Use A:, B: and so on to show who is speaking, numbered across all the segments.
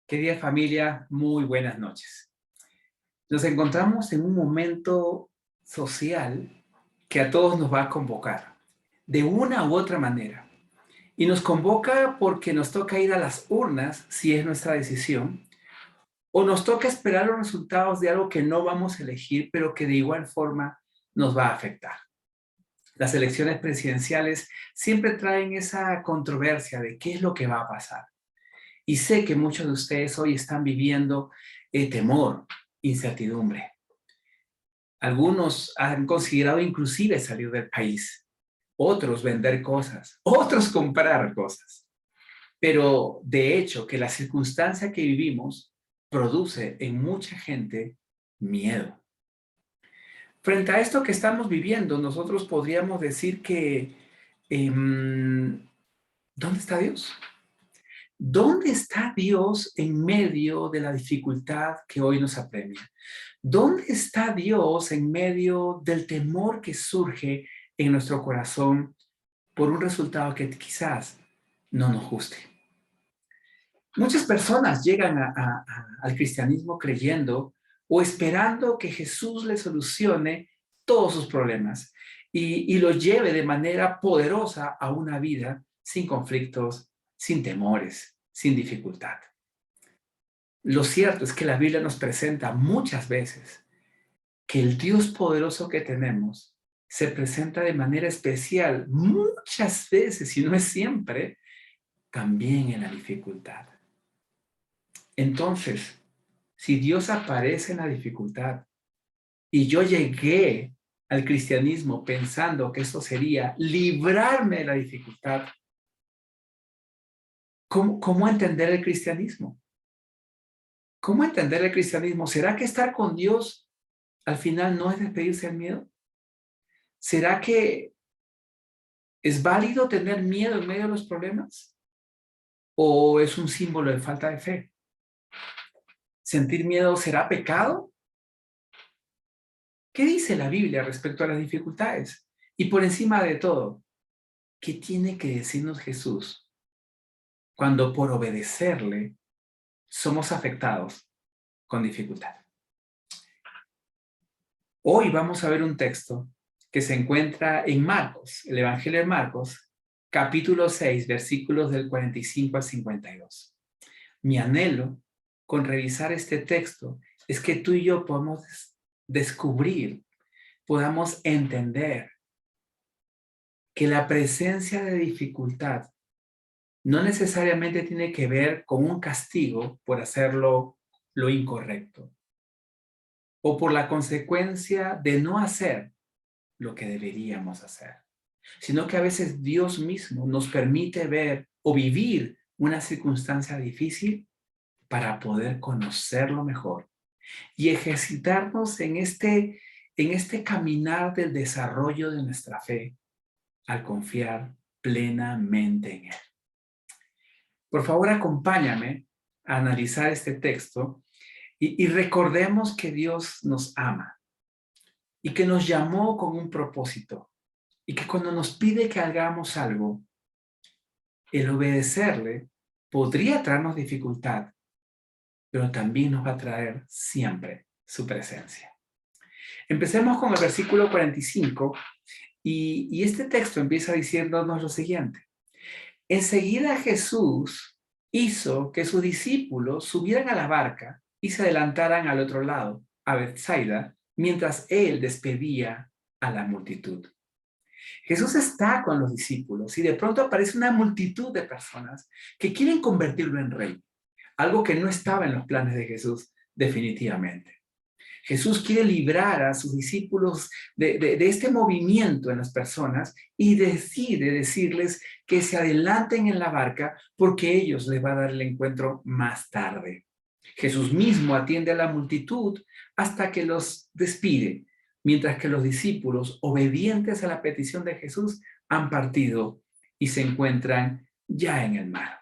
A: Querida familia, muy buenas noches. Nos encontramos en un momento social que a todos nos va a convocar, de una u otra manera. Y nos convoca porque nos toca ir a las urnas, si es nuestra decisión, o nos toca esperar los resultados de algo que no vamos a elegir, pero que de igual forma nos va a afectar. Las elecciones presidenciales siempre traen esa controversia de qué es lo que va a pasar. Y sé que muchos de ustedes hoy están viviendo temor, incertidumbre. Algunos han considerado inclusive salir del país, otros vender cosas, otros comprar cosas. Pero de hecho que la circunstancia que vivimos produce en mucha gente miedo. Frente a esto que estamos viviendo, nosotros podríamos decir que, ¿dónde está Dios? ¿Dónde está Dios en medio de la dificultad que hoy nos apremia? ¿Dónde está Dios en medio del temor que surge en nuestro corazón por un resultado que quizás no nos guste? Muchas personas llegan al cristianismo creyendo o esperando que Jesús les solucione todos sus problemas y los lleve de manera poderosa a una vida sin conflictos, sin temores, sin dificultad. Lo cierto es que la Biblia nos presenta muchas veces que el Dios poderoso que tenemos se presenta de manera especial, muchas veces, y no es siempre, también en la dificultad. Entonces, si Dios aparece en la dificultad y yo llegué al cristianismo pensando que esto sería librarme de la dificultad, ¿cómo entender el cristianismo? ¿Cómo entender el cristianismo? ¿Será que estar con Dios al final no es despedirse del miedo? ¿Será que es válido tener miedo en medio de los problemas? ¿O es un símbolo de falta de fe? ¿Sentir miedo será pecado? ¿Qué dice la Biblia respecto a las dificultades? Y por encima de todo, ¿qué tiene que decirnos Jesús cuando por obedecerle somos afectados con dificultad? Hoy vamos a ver un texto que se encuentra en Marcos, el Evangelio de Marcos, capítulo 6, versículos del 45 al 52. Mi anhelo con revisar este texto es que tú y yo podamos descubrir, podamos entender que la presencia de dificultad no necesariamente tiene que ver con un castigo por hacerlo lo incorrecto o por la consecuencia de no hacer lo que deberíamos hacer, sino que a veces Dios mismo nos permite ver o vivir una circunstancia difícil para poder conocerlo mejor y ejercitarnos en este caminar del desarrollo de nuestra fe al confiar plenamente en Él. Por favor, acompáñame a analizar este texto y recordemos que Dios nos ama y que nos llamó con un propósito y que cuando nos pide que hagamos algo, el obedecerle podría traernos dificultad, pero también nos va a traer siempre su presencia. Empecemos con el versículo 45 y este texto empieza diciéndonos lo siguiente. Enseguida Jesús hizo que sus discípulos subieran a la barca y se adelantaran al otro lado, a Bethsaida, mientras él despedía a la multitud. Jesús está con los discípulos y de pronto aparece una multitud de personas que quieren convertirlo en rey, algo que no estaba en los planes de Jesús definitivamente. Jesús quiere librar a sus discípulos de este movimiento en las personas y decide decirles que se adelanten en la barca porque ellos les va a dar el encuentro más tarde. Jesús mismo atiende a la multitud hasta que los despide, mientras que los discípulos, obedientes a la petición de Jesús, han partido y se encuentran ya en el mar.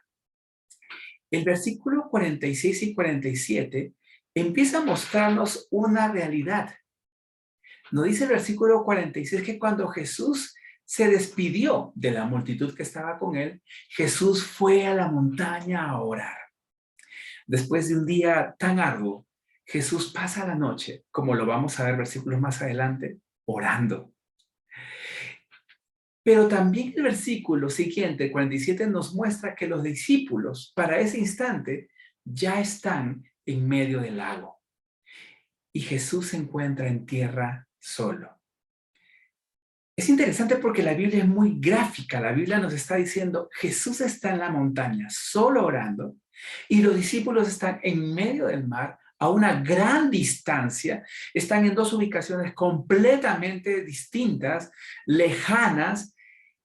A: El versículo 46 y 47 empieza a mostrarnos una realidad. Nos dice el versículo 46 que cuando Jesús se despidió de la multitud que estaba con él, Jesús fue a la montaña a orar. Después de un día tan arduo, Jesús pasa la noche, como lo vamos a ver versículos más adelante, orando. Pero también el versículo siguiente, 47, nos muestra que los discípulos, para ese instante, ya están en medio del lago. Y Jesús se encuentra en tierra solo. Es interesante porque la Biblia es muy gráfica. La Biblia nos está diciendo, Jesús está en la montaña solo orando y los discípulos están en medio del mar a una gran distancia. Están en dos ubicaciones completamente distintas, lejanas,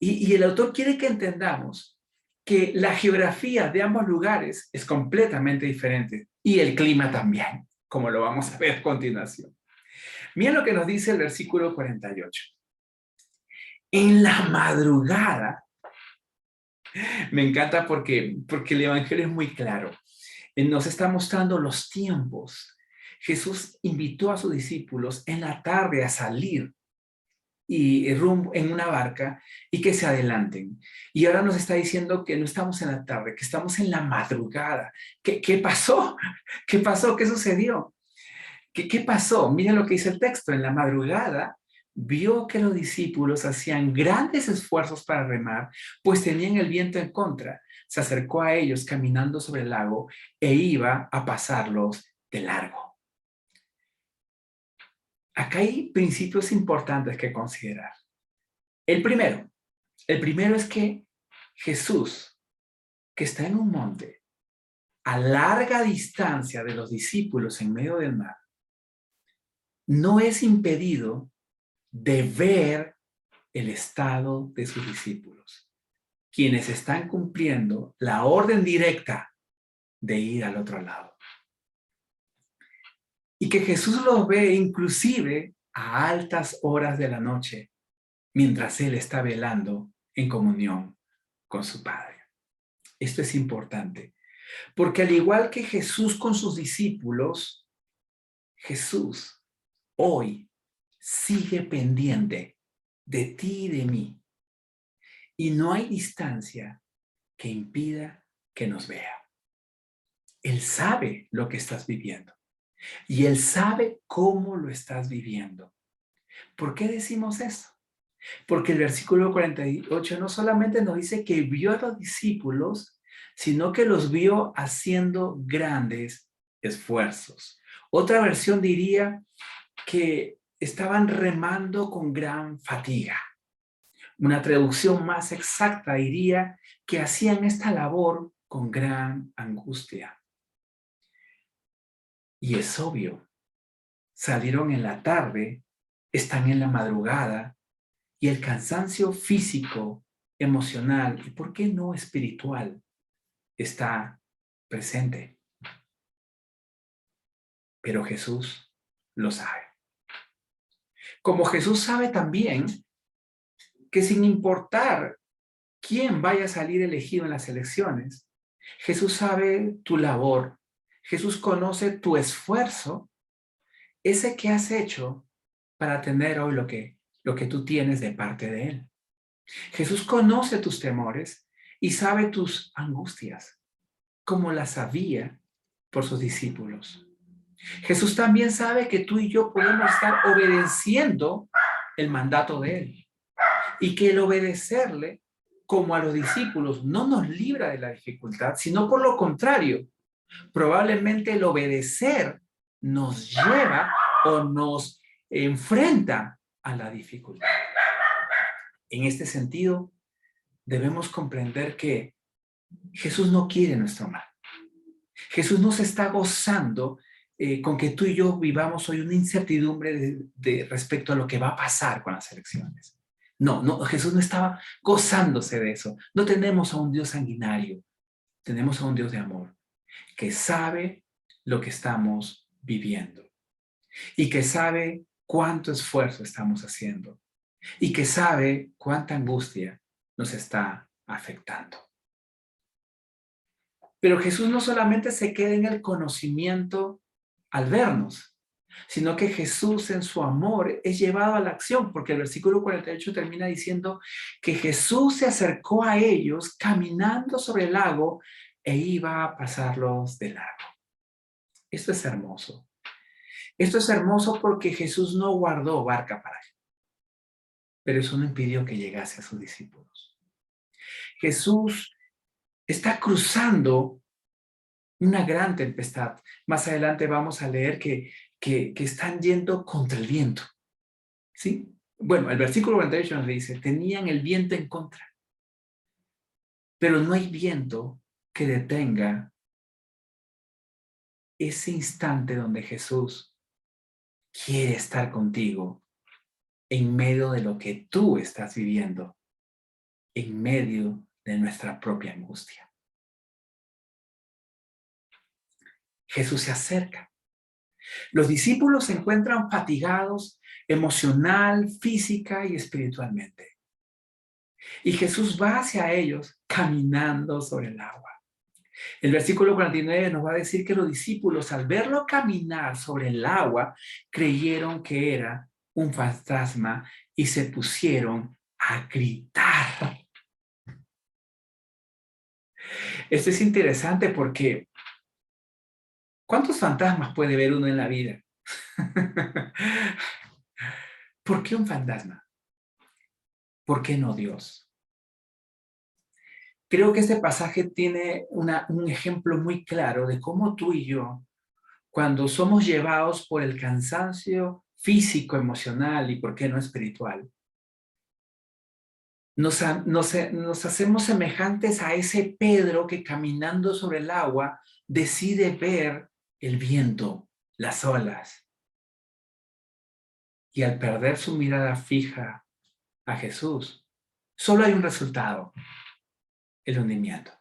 A: y el autor quiere que entendamos que la geografía de ambos lugares es completamente diferente y el clima también, como lo vamos a ver a continuación. Miren lo que nos dice el versículo 48. En la madrugada, me encanta porque el Evangelio es muy claro. Nos está mostrando los tiempos. Jesús invitó a sus discípulos en la tarde a salir y rumbo en una barca y que se adelanten. Y ahora nos está diciendo que no estamos en la tarde, que estamos en la madrugada. ¿Qué pasó? ¿Qué pasó? ¿Qué sucedió? ¿Qué pasó? Miren lo que dice el texto. En la madrugada vio que los discípulos hacían grandes esfuerzos para remar, pues tenían el viento en contra. Se acercó a ellos caminando sobre el lago e iba a pasarlos de largo. Acá hay principios importantes que considerar. El primero es que Jesús, que está en un monte, a larga distancia de los discípulos en medio del mar, no es impedido de ver el estado de sus discípulos, quienes están cumpliendo la orden directa de ir al otro lado. Y que Jesús los ve inclusive a altas horas de la noche, mientras Él está velando en comunión con su Padre. Esto es importante, porque al igual que Jesús con sus discípulos, Jesús hoy sigue pendiente de ti y de mí. Y no hay distancia que impida que nos vea. Él sabe lo que estás viviendo y Él sabe cómo lo estás viviendo. ¿Por qué decimos eso? Porque el versículo 48 no solamente nos dice que vio a los discípulos, sino que los vio haciendo grandes esfuerzos. Otra versión diría que estaban remando con gran fatiga. Una traducción más exacta diría que hacían esta labor con gran angustia. Y es obvio, salieron en la tarde, están en la madrugada, y el cansancio físico, emocional y, ¿por qué no espiritual, está presente? Pero Jesús lo sabe. Como Jesús sabe también que sin importar quién vaya a salir elegido en las elecciones, Jesús sabe tu labor, Jesús conoce tu esfuerzo, ese que has hecho para tener hoy lo que tú tienes de parte de Él. Jesús conoce tus temores y sabe tus angustias, como las sabía por sus discípulos. Jesús también sabe que tú y yo podemos estar obedeciendo el mandato de Él y que el obedecerle, como a los discípulos, no nos libra de la dificultad, sino por lo contrario, probablemente el obedecer nos lleva o nos enfrenta a la dificultad. En este sentido, debemos comprender que Jesús no quiere nuestro mal. Jesús no se está gozando con que tú y yo vivamos hoy una incertidumbre de respecto a lo que va a pasar con las elecciones. No, Jesús no estaba gozándose de eso. No tenemos a un Dios sanguinario, tenemos a un Dios de amor que sabe lo que estamos viviendo y que sabe cuánto esfuerzo estamos haciendo y que sabe cuánta angustia nos está afectando. Pero Jesús no solamente se queda en el conocimiento al vernos, sino que Jesús en su amor es llevado a la acción, porque el versículo 48 termina diciendo que Jesús se acercó a ellos caminando sobre el lago e iba a pasarlos de largo. Esto es hermoso. Esto es hermoso porque Jesús no guardó barca para él, pero eso no impidió que llegase a sus discípulos. Jesús está cruzando una gran tempestad. Más adelante vamos a leer que están yendo contra el viento. ¿Sí? Bueno, el versículo 48 nos dice, tenían el viento en contra, pero no hay viento que detenga ese instante donde Jesús quiere estar contigo en medio de lo que tú estás viviendo, en medio de nuestra propia angustia. Jesús se acerca. Los discípulos se encuentran fatigados emocional, física y espiritualmente. Y Jesús va hacia ellos caminando sobre el agua. El versículo 49 nos va a decir que los discípulos, al verlo caminar sobre el agua, creyeron que era un fantasma y se pusieron a gritar. Esto es interesante porque ¿cuántos fantasmas puede ver uno en la vida? ¿Por qué un fantasma? ¿Por qué no Dios? Creo que este pasaje tiene un ejemplo muy claro de cómo tú y yo, cuando somos llevados por el cansancio físico, emocional y por qué no espiritual, nos hacemos semejantes a ese Pedro que caminando sobre el agua decide ver el viento, las olas. Y al perder su mirada fija a Jesús, solo hay un resultado, el hundimiento.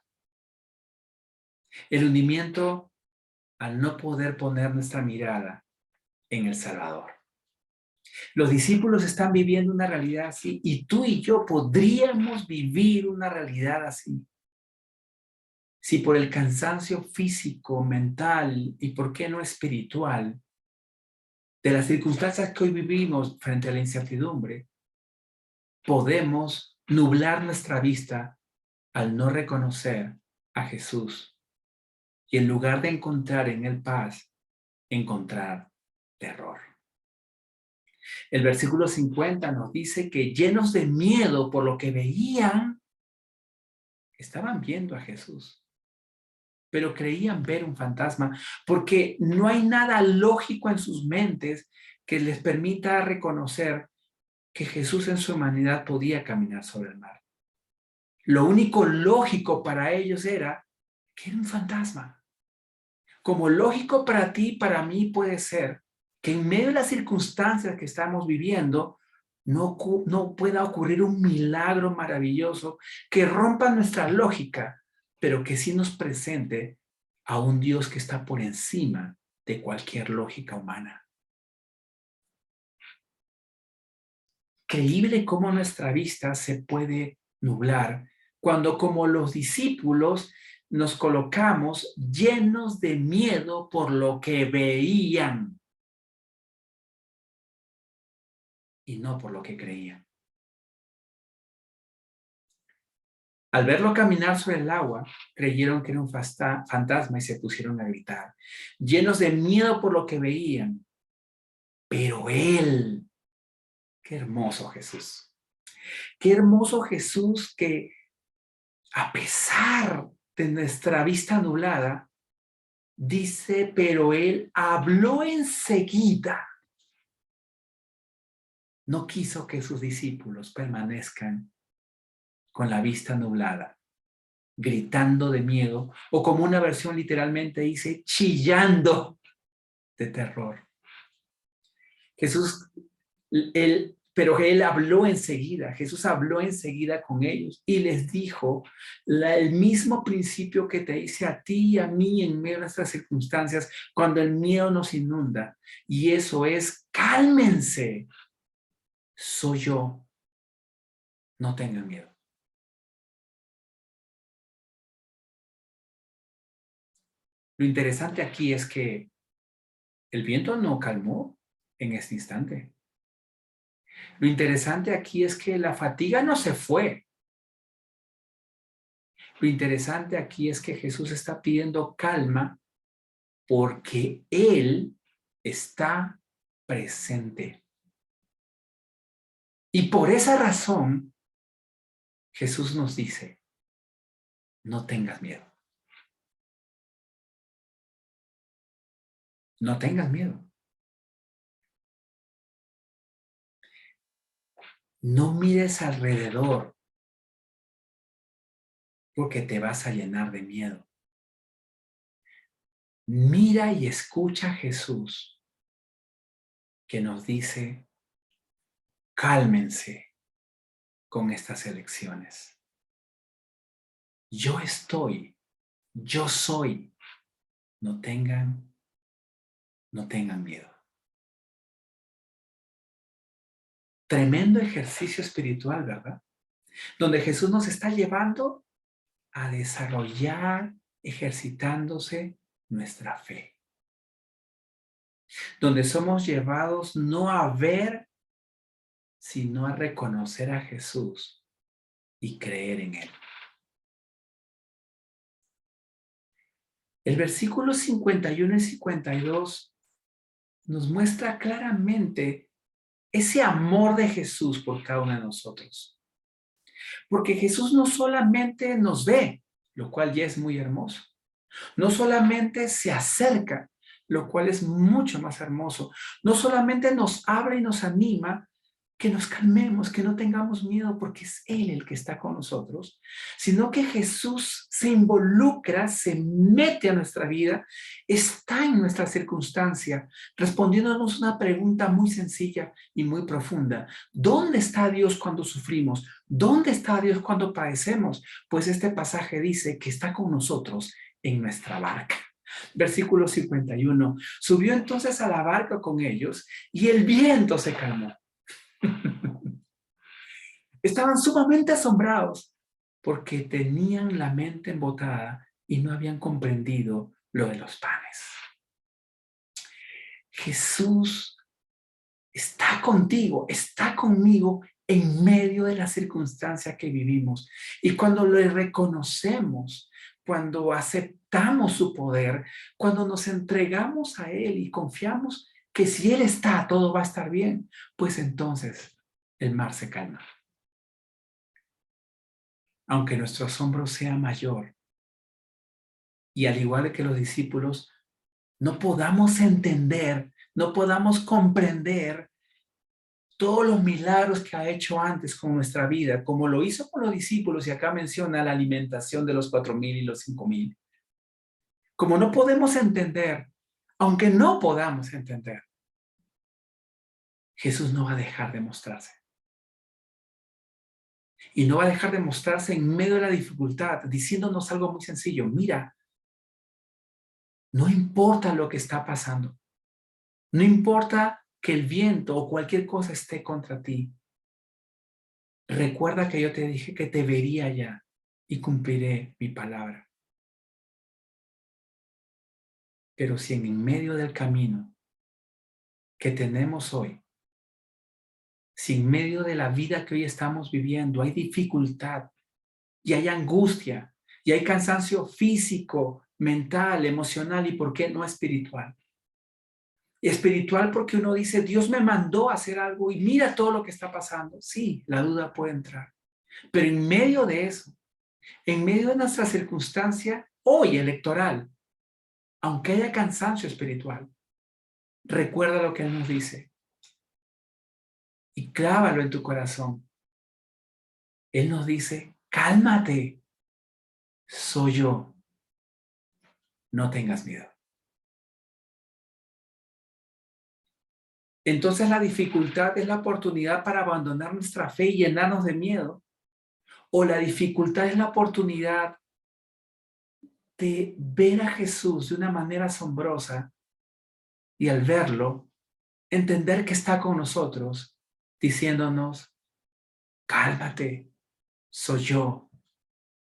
A: El hundimiento al no poder poner nuestra mirada en el Salvador. Los discípulos están viviendo una realidad así y tú y yo podríamos vivir una realidad así. Si por el cansancio físico, mental y por qué no espiritual de las circunstancias que hoy vivimos frente a la incertidumbre, podemos nublar nuestra vista al no reconocer a Jesús y en lugar de encontrar en él paz, encontrar terror. El versículo 50 nos dice que llenos de miedo por lo que veían, estaban viendo a Jesús, pero creían ver un fantasma porque no hay nada lógico en sus mentes que les permita reconocer que Jesús en su humanidad podía caminar sobre el mar. Lo único lógico para ellos era que era un fantasma. Como lógico para ti y para mí puede ser que en medio de las circunstancias que estamos viviendo no pueda ocurrir un milagro maravilloso que rompa nuestra lógica, pero que sí nos presente a un Dios que está por encima de cualquier lógica humana. Creíble cómo nuestra vista se puede nublar cuando, como los discípulos, nos colocamos llenos de miedo por lo que veían y no por lo que creían. Al verlo caminar sobre el agua, creyeron que era un fantasma y se pusieron a gritar, llenos de miedo por lo que veían. Pero él, qué hermoso Jesús. Qué hermoso Jesús que a pesar de nuestra vista nublada, dice, pero él habló enseguida. No quiso que sus discípulos permanezcan con la vista nublada, gritando de miedo, o como una versión literalmente dice, chillando de terror. Pero él habló enseguida, Jesús habló enseguida con ellos y les dijo el mismo principio que te dice a ti y a mí en medio de nuestras circunstancias cuando el miedo nos inunda. Y eso es, cálmense, soy yo, no tengan miedo. Lo interesante aquí es que el viento no calmó en este instante. Lo interesante aquí es que la fatiga no se fue. Lo interesante aquí es que Jesús está pidiendo calma porque Él está presente. Y por esa razón, Jesús nos dice, no tengas miedo. No tengas miedo. No mires alrededor porque te vas a llenar de miedo. Mira y escucha a Jesús que nos dice, cálmense con estas elecciones. Yo estoy, yo soy. No tengan miedo. Tremendo ejercicio espiritual, ¿verdad? Donde Jesús nos está llevando a desarrollar, ejercitándose nuestra fe. Donde somos llevados no a ver, sino a reconocer a Jesús y creer en Él. El versículo 51 y 52 nos muestra claramente ese amor de Jesús por cada uno de nosotros. Porque Jesús no solamente nos ve, lo cual ya es muy hermoso. No solamente se acerca, lo cual es mucho más hermoso. No solamente nos habla y nos anima, que nos calmemos, que no tengamos miedo porque es Él el que está con nosotros, sino que Jesús se involucra, se mete a nuestra vida, está en nuestra circunstancia, respondiéndonos una pregunta muy sencilla y muy profunda. ¿Dónde está Dios cuando sufrimos? ¿Dónde está Dios cuando padecemos? Pues este pasaje dice que está con nosotros en nuestra barca. Versículo 51. Subió entonces a la barca con ellos y el viento se calmó. Estaban sumamente asombrados porque tenían la mente embotada y no habían comprendido lo de los panes. Jesús está contigo, está conmigo en medio de la circunstancia que vivimos. Y cuando le reconocemos, cuando aceptamos su poder, cuando nos entregamos a Él y confiamos que si Él está, todo va a estar bien, pues entonces el mar se calma. Aunque nuestro asombro sea mayor y al igual que los discípulos, no podamos entender, no podamos comprender todos los milagros que ha hecho antes con nuestra vida, como lo hizo con los discípulos, y acá menciona la alimentación de los 4,000 y los 5,000. Como no podemos entender, aunque no podamos entender, Jesús no va a dejar de mostrarse. Y no va a dejar de mostrarse en medio de la dificultad, diciéndonos algo muy sencillo. Mira, no importa lo que está pasando. No importa que el viento o cualquier cosa esté contra ti. Recuerda que yo te dije que te vería ya y cumpliré mi palabra. Pero si en medio del camino que tenemos hoy, si en medio de la vida que hoy estamos viviendo hay dificultad y hay angustia y hay cansancio físico, mental, emocional y por qué no espiritual. Espiritual porque uno dice, Dios me mandó a hacer algo y mira todo lo que está pasando. Sí, la duda puede entrar. Pero en medio de eso, en medio de nuestra circunstancia hoy electoral, aunque haya cansancio espiritual, recuerda lo que Él nos dice y clávalo en tu corazón. Él nos dice, cálmate, soy yo, no tengas miedo. Entonces la dificultad es la oportunidad para abandonar nuestra fe y llenarnos de miedo. O la dificultad es la oportunidad de ver a Jesús de una manera asombrosa y al verlo, entender que está con nosotros, diciéndonos, cálmate, soy yo,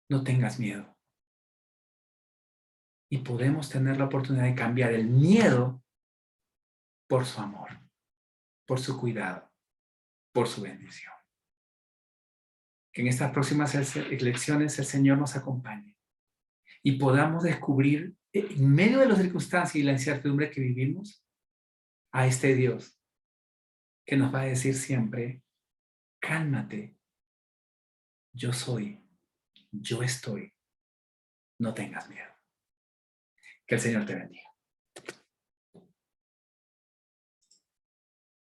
A: no tengas miedo. Y podemos tener la oportunidad de cambiar el miedo por su amor, por su cuidado, por su bendición. Que en estas próximas lecciones el Señor nos acompañe y podamos descubrir en medio de las circunstancias y la incertidumbre que vivimos, a este Dios que nos va a decir siempre, cálmate, yo soy, yo estoy, no tengas miedo. Que el Señor te bendiga.